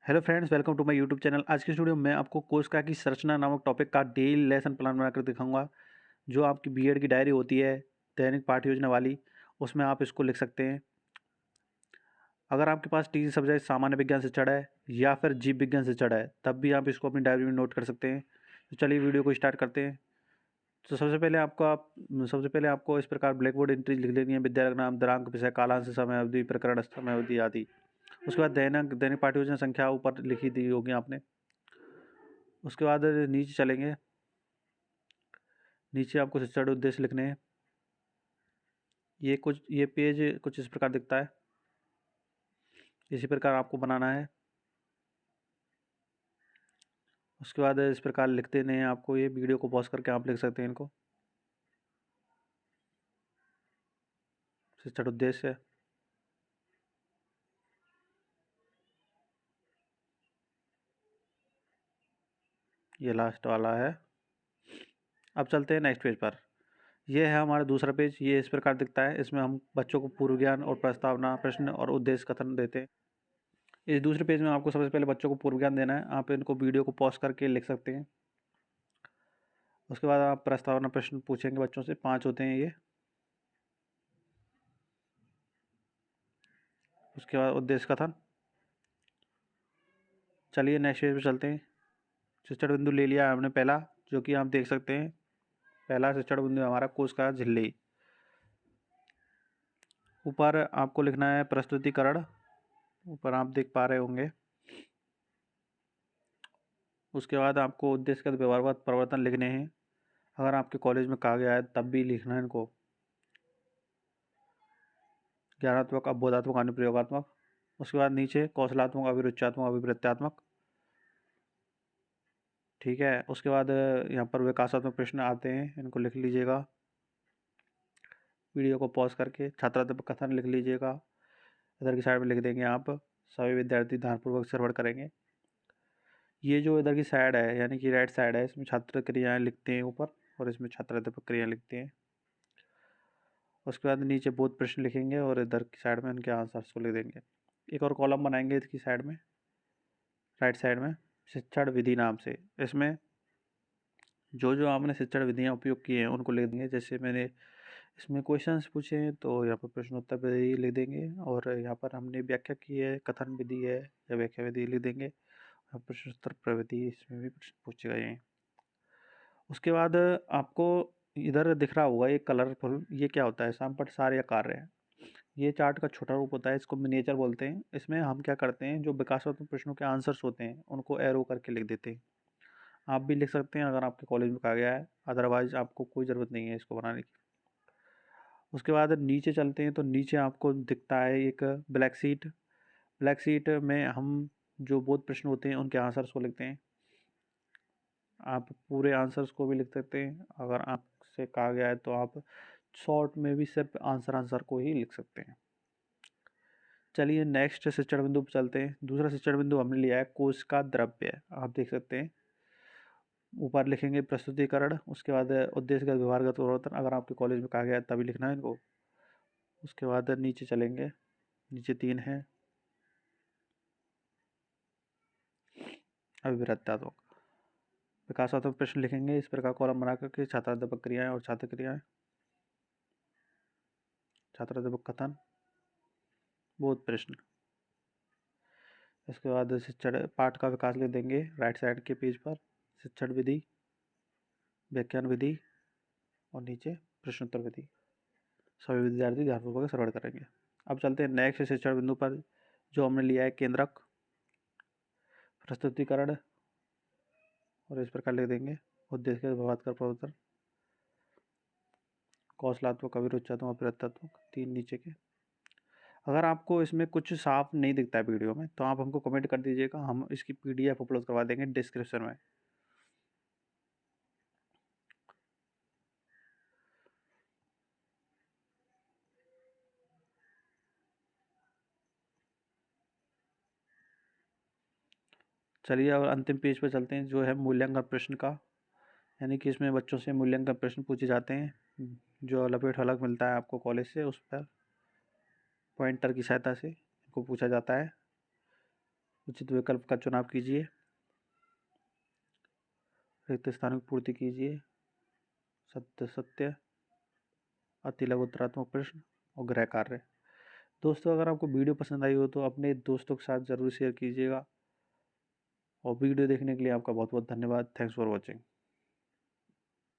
Hello friends, welcome to my YouTube channel. आज की इस वीडियो में मैं आपको कोशिका की संरचना नामक टॉपिक का डेली लेसन प्लान बनाकर दिखाऊंगा। जो आपकी बीएड की डायरी होती है दैनिक पाठ्य योजना वाली, उसमें आप इसको लिख सकते हैं। अगर आपके पास टीजी सब्जेक्ट सामान्य विज्ञान से चढ़ा है या फिर जीव विज्ञान से चढ़ा है, तब भी आप इसको अपनी डायरी में नोट कर सकते हैं। तो चलिए वीडियो को स्टार्ट करते हैं। तो सबसे पहले आपको इस प्रकार ब्लैक बोर्ड एंट्री लिख लेनी है। विद्यालय का नाम, दिनांक, विषय, कालांश, समय अवधि, प्रकरण, समय अवधि आदि। उसके बाद दैनिक पाठ्य योजना संख्या ऊपर लिखी दी होगी आपने। उसके बाद नीचे चलेंगे। नीचे आपको शिक्षण उद्देश्य लिखने हैं। ये पेज कुछ इस प्रकार दिखता है। इसी प्रकार आपको बनाना है। उसके बाद इस प्रकार लिख देने हैं आपको। ये वीडियो को पॉज करके आप लिख सकते हैं इनको। शिक्षण उद्देश्य, ये लास्ट वाला है। अब चलते हैं नेक्स्ट पेज पर। यह है हमारा दूसरा पेज। ये इस प्रकार दिखता है। इसमें हम बच्चों को पूर्व ज्ञान और प्रस्तावना, प्रश्न और उद्देश्य कथन देते हैं। इस दूसरे पेज में आपको सबसे पहले बच्चों को पूर्व ज्ञान देना है। आप इनको वीडियो को पॉज करके लिख सकते हैं। उसके बाद आप प्रस्तावना प्रश्न पूछेंगे बच्चों से। 5 होते हैं ये। उसके बाद उद्देश्य कथन। चलिए नेक्स्ट पेज पर चलते हैं। शिक्षण बिंदु ले लिया हमने पहला, जो कि आप देख सकते हैं। पहला शिक्षण बिंदु हमारा कोशिका झिल्ली। ऊपर आपको लिखना है प्रस्तुतिकरण। ऊपर आप देख पा रहे होंगे। उसके बाद आपको उद्देश्यगत व्यवहारगत परिवर्तन लिखने हैं। अगर आपके कॉलेज में कहा गया है तब भी लिखना है इनको। ज्ञानात्मक, अवबोधात्मक, अनुप्रयोगात्मक। उसके बाद नीचे कौशलात्मक, अभिरुचात्मक, अभिवृत्त्यात्मक। ठीक है। उसके बाद यहाँ पर विकासात्मक प्रश्न आते हैं, इनको लिख लीजिएगा। वीडियो को पॉज करके छात्रात्मक कथन लिख लीजिएगा। इधर की साइड में लिख देंगे आप। सभी विद्यार्थी ध्यानपूर्वक श्रवण करेंगे। ये जो इधर की साइड है, यानी कि राइट साइड है, इसमें छात्र क्रियाएं लिखते हैं ऊपर, और इसमें छात्राध्यापक क्रियाएं लिखते हैं। उसके बाद नीचे बोध प्रश्न लिखेंगे और इधर की साइड में उनके आंसर्स को लिख देंगे। एक और कॉलम बनाएंगे इसकी साइड में, राइट साइड में, शिक्षण विधि नाम से। इसमें जो जो आपने शिक्षण विधियाँ उपयोग की हैं उनको लिख देंगे। जैसे मैंने इसमें क्वेश्चंस पूछे हैं तो यहाँ पर प्रश्नोत्तर विधि लिख देंगे, और यहाँ पर हमने व्याख्या की है, कथन विधि है या व्याख्या विधि लिख देंगे। प्रश्नोत्तर प्रविधि, इसमें भी प्रश्न पूछे गए हैं। उसके बाद आपको इधर दिख रहा होगा ये कलरफुल, ये क्या होता है? सामपट, सार या कार्य है। ये चार्ट का छोटा रूप होता है, इसको मिनिएचर बोलते हैं। इसमें हम क्या करते हैं, जो विकासात्मक प्रश्नों के आंसर्स होते हैं उनको एरो करके लिख देते हैं। आप भी लिख सकते हैं अगर आपके कॉलेज में कहा गया है, अदरवाइज आपको कोई ज़रूरत नहीं है इसको बनाने की। उसके बाद नीचे चलते हैं तो नीचे आपको दिखता है एक ब्लैक शीट। ब्लैक शीट में हम जो बोध प्रश्न होते हैं उनके आंसर्स को लिखते हैं। आप पूरे आंसर्स को भी लिख सकते हैं। अगर आपसे कहा गया है तो आप शॉर्ट में भी सिर्फ आंसर को ही लिख सकते हैं। चलिए नेक्स्ट शिक्षण बिंदु पर चलते हैं। दूसरा शिक्षण बिंदु हमने लिया है कोशिका द्रव्य। आप देख सकते हैं ऊपर लिखेंगे प्रस्तुतिकरण। उसके बाद उद्देश्यगत व्यवहारगत परिवर्तन, अगर आपके कॉलेज में कहा गया है तभी लिखना है इनको। उसके बाद नीचे चलेंगे। नीचे 3 है अभिवृत्त्यात्मक। विकासात्मक प्रश्न लिखेंगे इस प्रकार कॉलम बना करके। छात्राध्यापक क्रियाएं और छात्र क्रियाएं, छात्राध्यापक कथन, बोध प्रश्न। इसके बाद शिक्षण पाठ का विकास लिख देंगे राइट साइड के पेज पर। शिक्षण विधि, व्याख्यान विधि और नीचे प्रश्नोत्तर विधि। सभी विद्यार्थी ध्यानपूर्वक श्रवण करेंगे। अब चलते हैं नेक्स्ट शिक्षण बिंदु पर, जो हमने लिया है केंद्रक, प्रस्तुतिकरण, और इस प्रकार लिख देंगे उद्देश्य के व्यवहार कर प्रवर्तन, कौशलात्मक, अभिरुचात्मक, अप्रत्यात्मक। 3 नीचे के। अगर आपको इसमें कुछ साफ नहीं दिखता है वीडियो में तो आप हमको कमेंट कर दीजिएगा, हम इसकी पीडीएफ अपलोड करवा देंगे डिस्क्रिप्शन में। चलिए अब अंतिम पेज पर चलते हैं, जो है मूल्यांकन प्रश्न का। यानी कि इसमें बच्चों से मूल्यांकन प्रश्न पूछे जाते हैं, जो लपेट फलक मिलता है आपको कॉलेज से, उस पर पॉइंटर की सहायता से इनको पूछा जाता है। उचित विकल्प का चुनाव कीजिए। रिक्त स्थानों की पूर्ति कीजिए। सत्य सत्य, अति लघु उत्तरात्मक प्रश्न और गृह कार्य। दोस्तों, अगर आपको वीडियो पसंद आई हो तो अपने दोस्तों के साथ ज़रूर शेयर कीजिएगा। और वीडियो देखने के लिए आपका बहुत बहुत धन्यवाद। Thanks for watching.